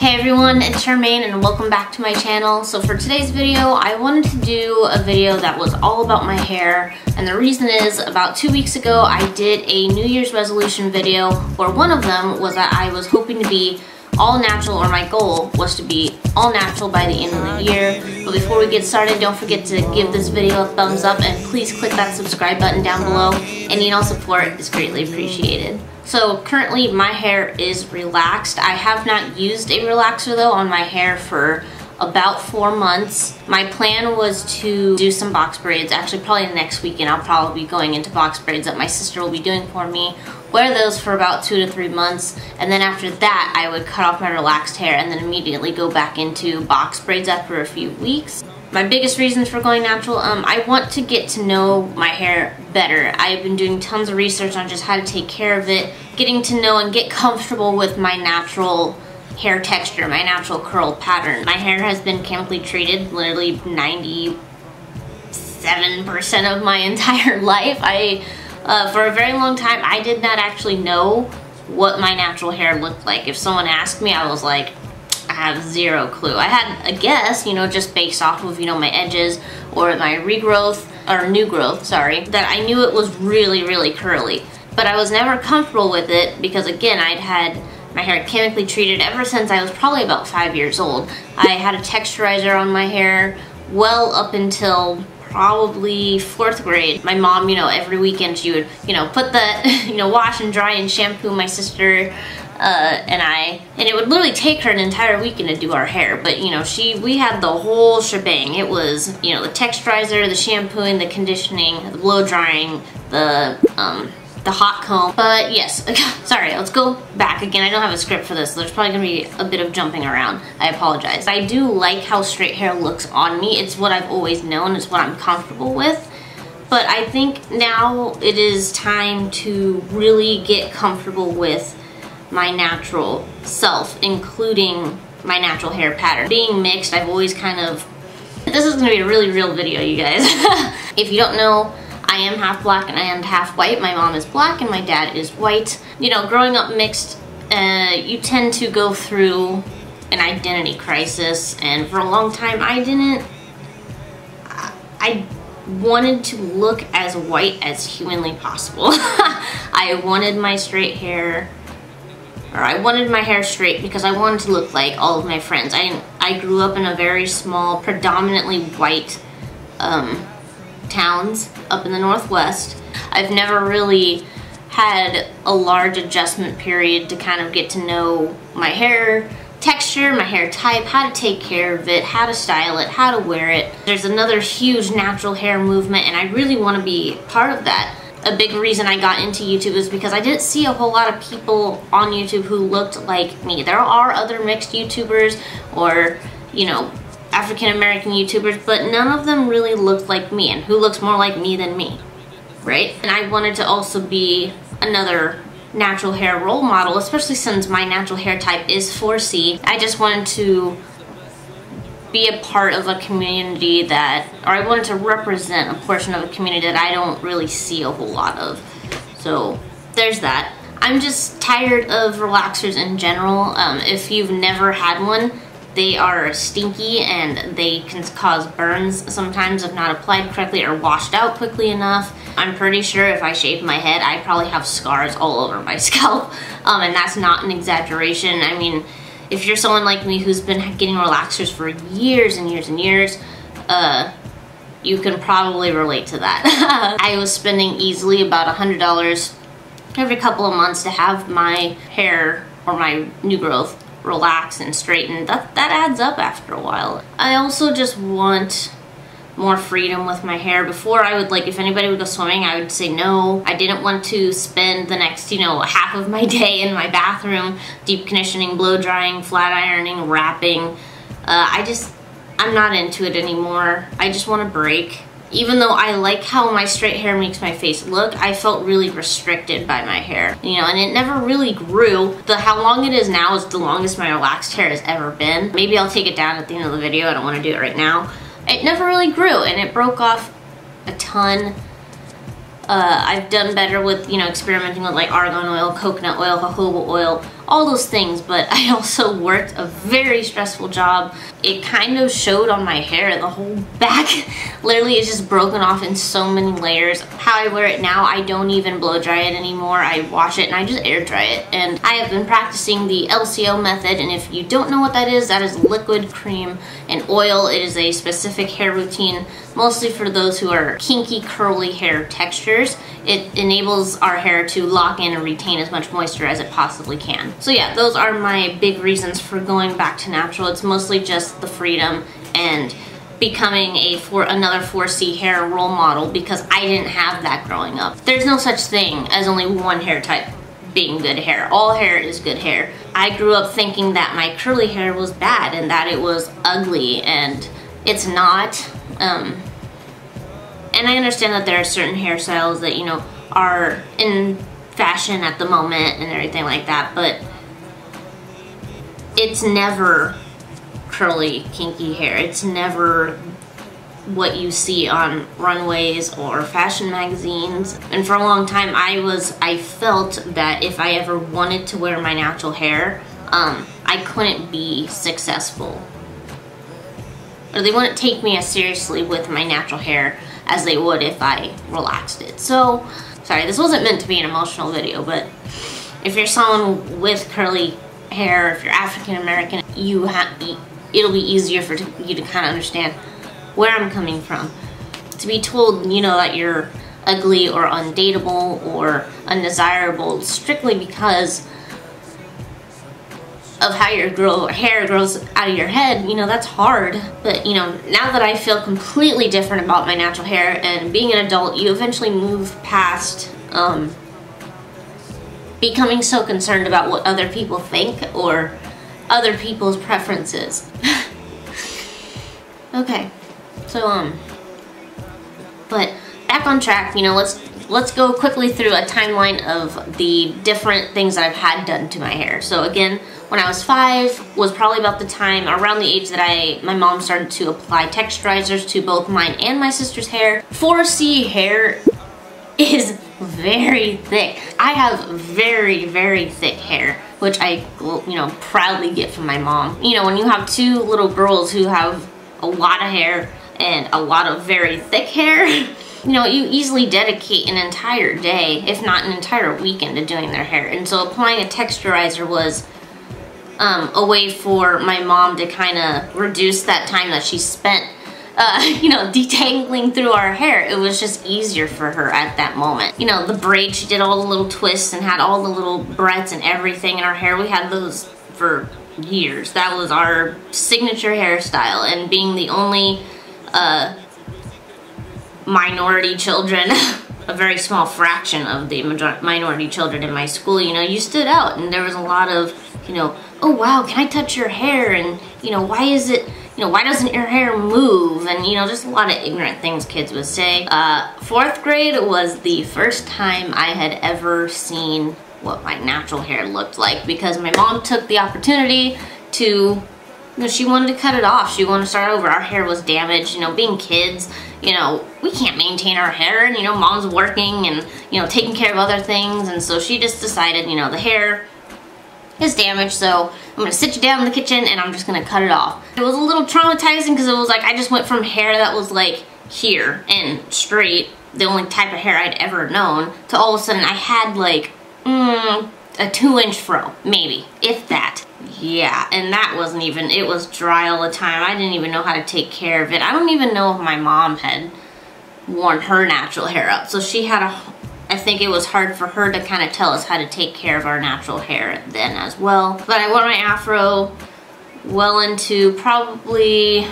Hey everyone, it's Charmaine and welcome back to my channel. So for today's video, I wanted to do a video that was all about my hair, and the reason is about 2 weeks ago I did a New Year's resolution video where one of them was that I was hoping to be all natural, or my goal was to be all natural by the end of the year. But before we get started, don't forget to give this video a thumbs up and please click that subscribe button down below. Any and all support is greatly appreciated. So currently my hair is relaxed. I have not used a relaxer though on my hair for about 4 months. My plan was to do some box braids. Actually, probably next weekend I'll probably be going into box braids that my sister will be doing for me. Wear those for about 2 to 3 months, and then after that I would cut off my relaxed hair and then immediately go back into box braids after a few weeks. My biggest reasons for going natural, I want to get to know my hair better. I've been doing tons of research on just how to take care of it, getting to know and get comfortable with my natural hair texture, my natural curl pattern. My hair has been chemically treated literally 97% of my entire life. For a very long time, I did not actually know what my natural hair looked like. If someone asked me, I was like, I have zero clue. I had a guess, you know, just based off of, you know, my edges or my regrowth, or new growth, sorry, that I knew it was really, really curly. But I was never comfortable with it because, again, I'd had my hair chemically treated ever since I was probably about 5 years old. I had a texturizer on my hair well up until probably 4th grade. My mom, you know, every weekend she would, you know, put the, you know, wash and dry and shampoo my sister and it would literally take her an entire weekend to do our hair. But, you know, we had the whole shebang. It was, you know, the texturizer, the shampooing, the conditioning, the blow drying, the hot comb. But yes, sorry, let's go back again. I don't have a script for this, so there's probably gonna be a bit of jumping around. I apologize. I do like how straight hair looks on me. It's what I've always known. It's what I'm comfortable with. But I think now it is time to really get comfortable with my natural self, including my natural hair pattern. Being mixed, I've always kind of... This is gonna be a really real video, you guys. If you don't know, I am half black and half white. My mom is black and my dad is white. You know, growing up mixed, you tend to go through an identity crisis, and for a long time I wanted to look as white as humanly possible. I wanted my straight hair, or I wanted my hair straight because I wanted to look like all of my friends. I grew up in a very small, predominantly white towns up in the Northwest. I've never really had a large adjustment period to kind of get to know my hair texture, my hair type, how to take care of it, how to style it, how to wear it. There's another huge natural hair movement, and I really want to be part of that. A big reason I got into YouTube is because I didn't see a whole lot of people on YouTube who looked like me. There are other mixed YouTubers or, you know, African-American YouTubers, but none of them really looked like me. And who looks more like me than me, right? And I wanted to also be another natural hair role model, especially since my natural hair type is 4C. I just wanted to be a part of a community that, or I wanted to represent a portion of a community that I don't really see a whole lot of. So there's that. I'm just tired of relaxers in general. If you've never had one, they are stinky and they can cause burns sometimes if not applied correctly or washed out quickly enough. I'm pretty sure if I shave my head, I probably have scars all over my scalp, and that's not an exaggeration. I mean, if you're someone like me who's been getting relaxers for years and years and years, you can probably relate to that. I was spending easily about $100 every couple of months to have my hair or my new growth relax and straighten. That adds up after a while. I also just want more freedom with my hair. Before, I would, like, if anybody would go swimming, I would say no. I didn't want to spend the next, you know, half of my day in my bathroom deep conditioning, blow drying, flat ironing, wrapping. I'm not into it anymore. I just want a break. Even though I like how my straight hair makes my face look, I felt really restricted by my hair. You know, and it never really grew. How long it is now is the longest my relaxed hair has ever been. Maybe I'll take it down at the end of the video. I don't want to do it right now. It never really grew, and it broke off a ton. I've done better with, you know, experimenting with like argan oil, coconut oil, jojoba oil, all those things, but I also worked a very stressful job. It kind of showed on my hair. The whole back literally is just broken off in so many layers. How I wear it now, I don't even blow dry it anymore. I wash it and I just air dry it. And I have been practicing the LCO method, and if you don't know what that is liquid, cream, and oil. It is a specific hair routine, mostly for those who are kinky, curly hair textures. It enables our hair to lock in and retain as much moisture as it possibly can. So yeah, those are my big reasons for going back to natural. It's mostly just the freedom and becoming another 4C hair role model, because I didn't have that growing up. There's no such thing as only one hair type being good hair. All hair is good hair. I grew up thinking that my curly hair was bad and that it was ugly, and it's not. And I understand that there are certain hairstyles that, you know, are in fashion at the moment and everything like that, but it's never curly, kinky hair. It's never what you see on runways or fashion magazines. And for a long time, I felt that if I ever wanted to wear my natural hair, I couldn't be successful. Or they wouldn't take me as seriously with my natural hair as they would if I relaxed it. So, sorry, this wasn't meant to be an emotional video, but if you're someone with curly hair, if you're African American, it'll be easier for you to kind of understand where I'm coming from. To be told, you know, that you're ugly or undateable or undesirable strictly because of how your hair grows out of your head, you know, that's hard. But, you know, now that I feel completely different about my natural hair and being an adult, you eventually move past becoming so concerned about what other people think or other people's preferences. Okay, so but back on track, you know, let's go quickly through a timeline of the different things that I've had done to my hair. So again, when I was 5 was probably about the time, around the age that my mom started to apply texturizers to both mine and my sister's hair. 4C hair is very thick. I have very, very thick hair, which I, you know, proudly get from my mom. You know, when you have two little girls who have a lot of hair and a lot of very thick hair, you know, you easily dedicate an entire day, if not an entire weekend, to doing their hair. And so applying a texturizer was a way for my mom to kind of reduce that time that she spent, you know, detangling through our hair. It was just easier for her at that moment. You know, the braids, she did all the little twists and had all the little barrettes and everything in our hair. We had those for years. That was our signature hairstyle, and being the only minority children, a very small fraction of the minority children in my school, you know, you stood out, and there was a lot of, you know, oh wow, can I touch your hair, and, you know, why is it, you know, why doesn't your hair move, and, you know, just a lot of ignorant things kids would say. 4th grade was the first time I had ever seen what my natural hair looked like, because my mom took the opportunity to, you know, she wanted to cut it off. She wanted to start over. Our hair was damaged. You know, being kids, you know, we can't maintain our hair, and, you know, mom's working and, you know, taking care of other things, and so she just decided, you know, the hair is damaged, so I'm gonna sit you down in the kitchen and I'm just gonna cut it off. It was a little traumatizing because it was like I just went from hair that was like here and straight, the only type of hair I'd ever known, to all of a sudden I had like a 2-inch fro, maybe, if that. Yeah, and that wasn't even, it was dry all the time. I didn't even know how to take care of it. I don't even know if my mom had worn her natural hair out, so she had I think it was hard for her to kind of tell us how to take care of our natural hair then as well. But I wore my afro well into probably,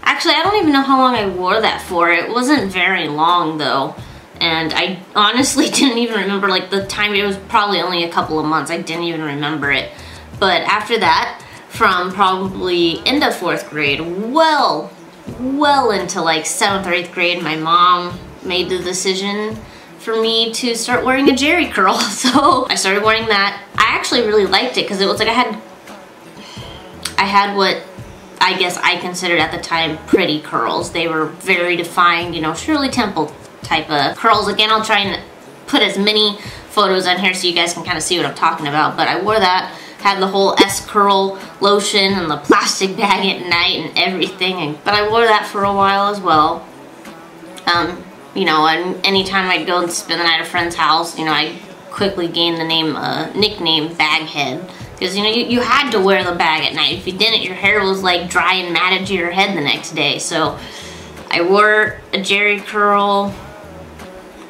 actually I don't even know how long I wore that for. It wasn't very long though. And I honestly didn't even remember, like, the time. It was probably only a couple of months. I didn't even remember it. But after that, from probably end of 4th grade, well into like 7th or 8th grade, my mom made the decision for me to start wearing a jerry curl. So I started wearing that. I actually really liked it because it was like I had what I guess I considered at the time pretty curls. They were very defined, you know, Shirley Temple type of curls. Again, I'll try and put as many photos on here so you guys can kind of see what I'm talking about. But I wore that, had the whole S-curl lotion and the plastic bag at night and everything. But I wore that for a while as well. You know, and anytime I'd go and spend the night at a friend's house, you know, I quickly gained the nickname Baghead. Because, you know, you had to wear the bag at night. If you didn't, your hair was like dry and matted to your head the next day. So I wore a Jerry curl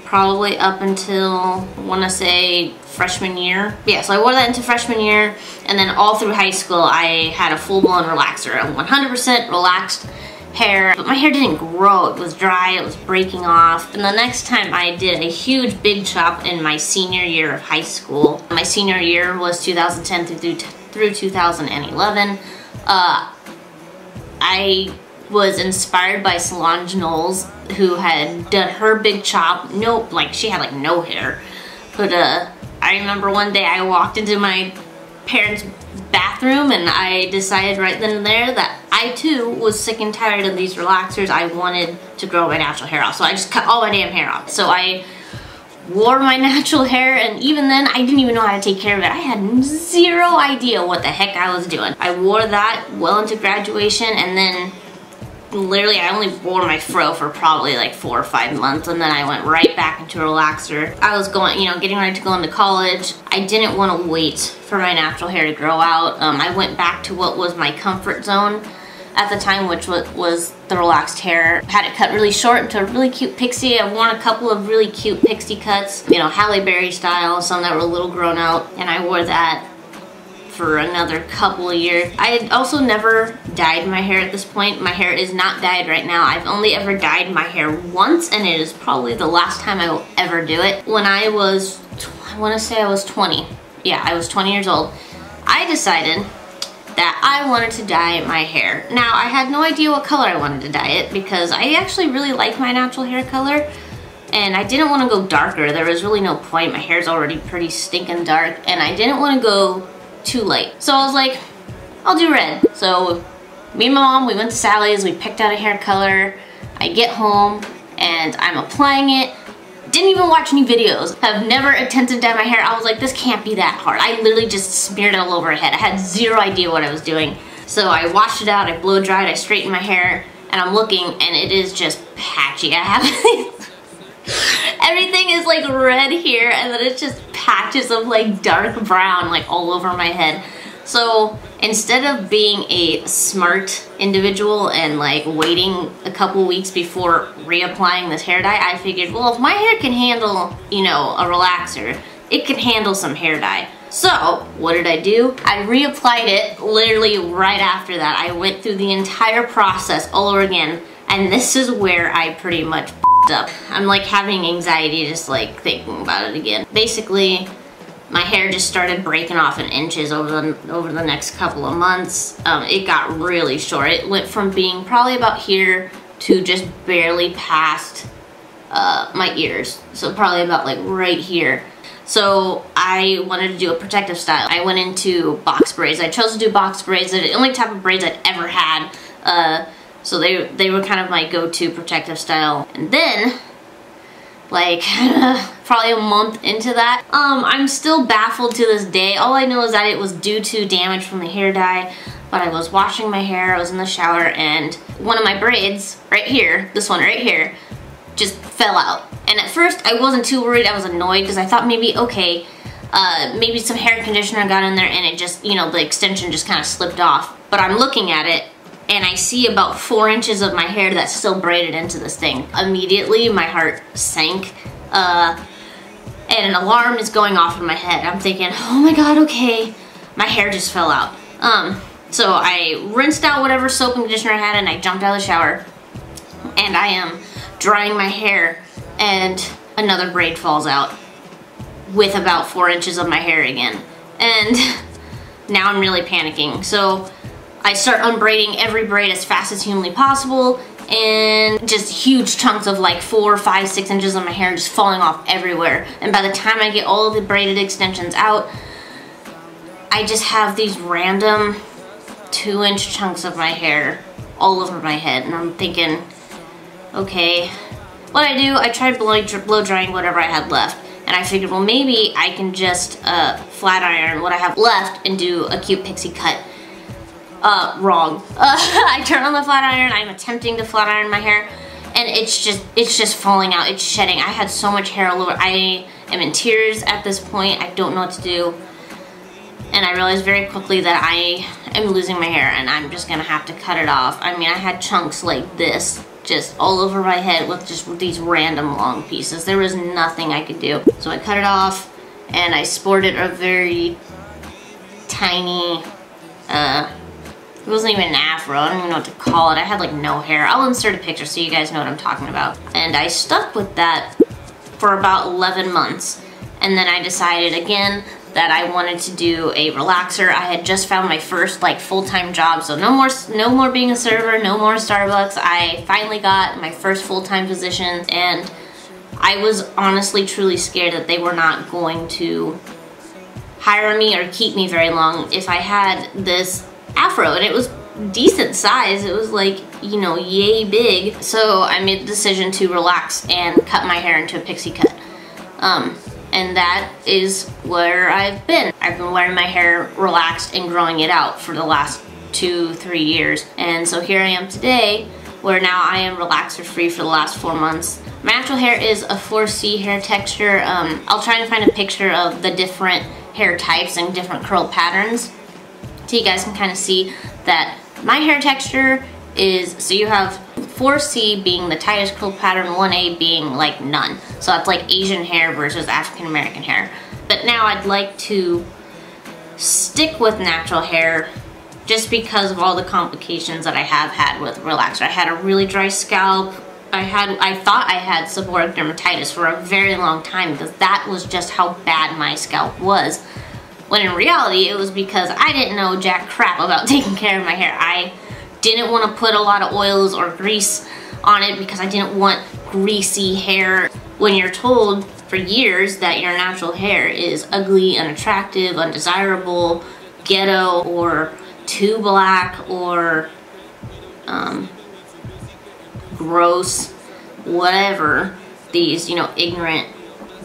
probably up until, I want to say, freshman year. Yeah, so I wore that into freshman year. And then all through high school, I had a full-blown relaxer. A 100% relaxed hair. But my hair didn't grow. It was dry. It was breaking off. And the next time I did a huge big chop in my senior year of high school. My senior year was 2010 through 2011. I was inspired by Solange Knowles, who had done her big chop. Nope, like she had like no hair. But I remember one day I walked into my parents' bathroom and I decided right then and there that I too was sick and tired of these relaxers. I wanted to grow my natural hair off. So I just cut all my damn hair off. So I wore my natural hair, and even then I didn't even know how to take care of it. I had zero idea what the heck I was doing. I wore that well into graduation, and then literally I only wore my fro for probably like 4 or 5 months, and then I went right back into a relaxer. I was going, you know, getting ready to go into college. I didn't want to wait for my natural hair to grow out. I went back to what was my comfort zone at the time, which was the relaxed hair. Had it cut really short into a really cute pixie. I've worn a couple of really cute pixie cuts, you know, Halle Berry style, some that were a little grown out, and I wore that for another couple of years. I had also never dyed my hair at this point. My hair is not dyed right now. I've only ever dyed my hair once, and it is probably the last time I will ever do it. When I was, I want to say I was 20. Yeah, I was 20 years old. I decided that I wanted to dye my hair. Now, I had no idea what color I wanted to dye it because I actually really like my natural hair color, and I didn't want to go darker. There was really no point. My hair's already pretty stinking dark, and I didn't want to go too light. So I was like, I'll do red. So me and my mom, we went to Sally's, we picked out a hair color. I get home and I'm applying it. Didn't even watch any videos. Have never attempted to dye my hair. I was like, this can't be that hard. I literally just smeared it all over my head. I had zero idea what I was doing. So I washed it out, I blow dried, I straightened my hair, and I'm looking and it is just patchy. I have everything is like red here, and then it's just patches of like dark brown like all over my head. So instead of being a smart individual and like waiting a couple weeks before reapplying this hair dye, I figured, well, if my hair can handle, you know, a relaxer, it can handle some hair dye. So what did I do? I reapplied it literally right after that. I went through the entire process all over again, and this is where I pretty much up. I'm like having anxiety just like thinking about it again. Basically, my hair just started breaking off in inches over the next couple of months. It got really short. It went from being probably about here to just barely past my ears. So probably about like right here. So I wanted to do a protective style. I went into box braids. I chose to do box braids. They're the only type of braids I'd ever had. So they were kind of my go-to protective style. And then, like, probably a month into that, I'm still baffled to this day. All I know is that it was due to damage from the hair dye. But I was washing my hair, I was in the shower, and one of my braids, right here, this one right here, just fell out. And at first, I wasn't too worried. I was annoyed because I thought maybe, okay, maybe some hair conditioner got in there and it just, you know, the extension just kind of slipped off. But I'm looking at it, and I see about 4 inches of my hair that's still braided into this thing. Immediately, my heart sank, and an alarm is going off in my head. I'm thinking, oh my god, okay, my hair just fell out. So I rinsed out whatever soap and conditioner I had, and I jumped out of the shower, and I am drying my hair, and another braid falls out with about 4 inches of my hair again. And now I'm really panicking. So I start unbraiding every braid as fast as humanly possible, and just huge chunks of like 4, 5, 6 inches of my hair just falling off everywhere. And by the time I get all of the braided extensions out, I just have these random 2-inch chunks of my hair all over my head. And I'm thinking, okay, what I do, I tried blow drying whatever I had left. And I figured, well, maybe I can just flat iron what I have left and do a cute pixie cut. Wrong. I turn on the flat iron, I'm attempting to flat iron my hair, and it's just falling out, it's shedding. I had so much hair all over. I am in tears at this point. I don't know what to do. And I realized very quickly that I am losing my hair and I'm just gonna have to cut it off. I mean, I had chunks like this just all over my head with just these random long pieces. There was nothing I could do. So I cut it off and I sported a very tiny, it wasn't even an afro, I don't even know what to call it. I had like no hair. I'll insert a picture so you guys know what I'm talking about. And I stuck with that for about 11 months. And then I decided again that I wanted to do a relaxer. I had just found my first like full-time job, so no more being a server, no more Starbucks. I finally got my first full-time position, and I was honestly truly scared that they were not going to hire me or keep me very long if I had this afro, and it was decent size. It was like, you know, yay big. So I made the decision to relax and cut my hair into a pixie cut. And that is where I've been. I've been wearing my hair relaxed and growing it out for the last 2-3 years. And so here I am today, where now I am relaxer free for the last 4 months. My natural hair is a 4C hair texture. I'll try and find a picture of the different hair types and different curl patterns so you guys can kind of see that my hair texture is, so you have 4C being the tightest curl pattern, 1A being like none. So that's like Asian hair versus African American hair. But now I'd like to stick with natural hair just because of all the complications that I have had with relaxer. I had a really dry scalp. I thought I had seborrheic dermatitis for a very long time because that was just how bad my scalp was. When in reality, it was because I didn't know jack crap about taking care of my hair. I didn't want to put a lot of oils or grease on it because I didn't want greasy hair. When you're told for years that your natural hair is ugly, unattractive, undesirable, ghetto, or too black, or gross, whatever these, you know, ignorant,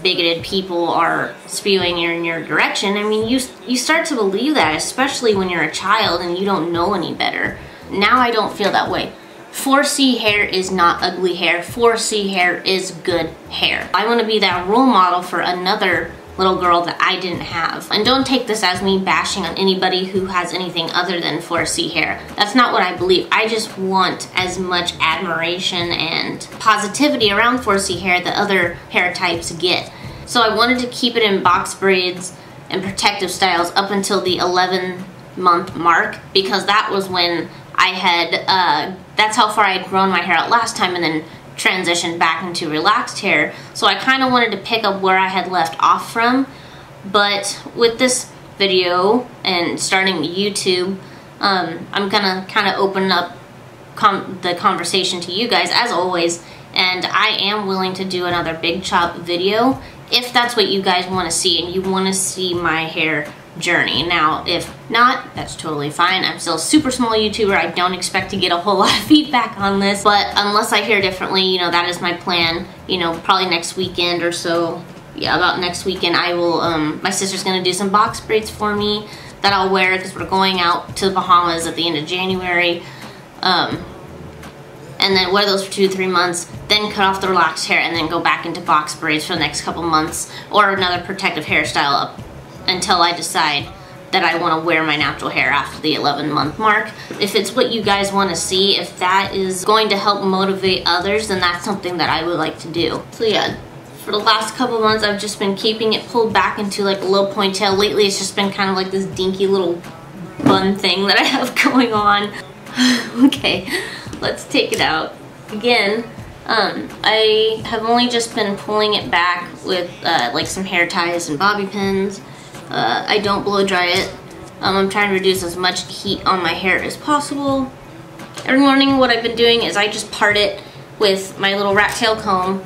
bigoted people are spewing in your direction, I mean, you start to believe that, especially when you're a child and you don't know any better. Now I don't feel that way. 4C hair is not ugly hair. 4C hair is good hair. I want to be that role model for another little girl that I didn't have. And don't take this as me bashing on anybody who has anything other than 4C hair. That's not what I believe. I just want as much admiration and positivity around 4C hair that other hair types get. So I wanted to keep it in box braids and protective styles up until the 11-month mark, because that was when I had, that's how far I had grown my hair out last time and then transitioned back into relaxed hair. So I kind of wanted to pick up where I had left off from. But with this video and starting YouTube, I'm gonna kind of open up the conversation to you guys as always, and I am willing to do another big chop video if that's what you guys want to see and you want to see my hair journey. Now, if not, that's totally fine. I'm still a super small YouTuber. I don't expect to get a whole lot of feedback on this, but unless I hear differently, you know, that is my plan. You know, probably next weekend or so. Yeah, about next weekend, I will, my sister's gonna do some box braids for me that I'll wear because we're going out to the Bahamas at the end of January. And then wear those for 2-3 months, then cut off the relaxed hair and then go back into box braids for the next couple months, or another protective hairstyle up until I decide that I want to wear my natural hair after the 11-month mark. If it's what you guys want to see, if that is going to help motivate others, then that's something that I would like to do. So yeah, for the last couple months I've just been keeping it pulled back into like a low ponytail. Lately it's just been kind of like this dinky little bun thing that I have going on. Okay, let's take it out. Again, I have only just been pulling it back with like some hair ties and bobby pins. I don't blow dry it. I'm trying to reduce as much heat on my hair as possible. Every morning what I've been doing is I just part it with my little rat tail comb.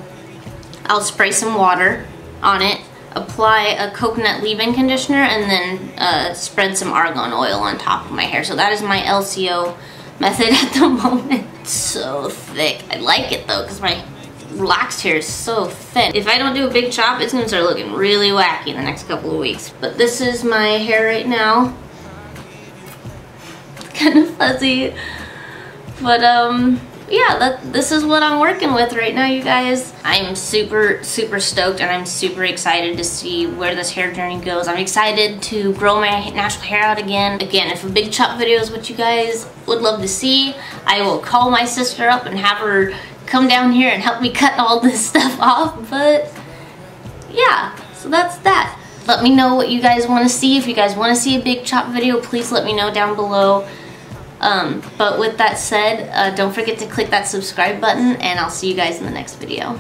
I'll spray some water on it, apply a coconut leave-in conditioner, and then spread some argan oil on top of my hair. So that is my LCO method at the moment. It's so thick. I like it though because my relaxed hair is so thin. If I don't do a big chop, it's gonna start looking really wacky in the next couple of weeks. But this is my hair right now. Kind of fuzzy. But yeah, this is what I'm working with right now, you guys. I'm super stoked, and I'm super excited to see where this hair journey goes. I'm excited to grow my natural hair out again. Again, if a big chop video is what you guys would love to see, I will call my sister up and have her come down here and help me cut all this stuff off. But yeah, so that's that. Let me know what you guys want to see. If you guys want to see a big chop video, please let me know down below. But with that said, don't forget to click that subscribe button, and I'll see you guys in the next video.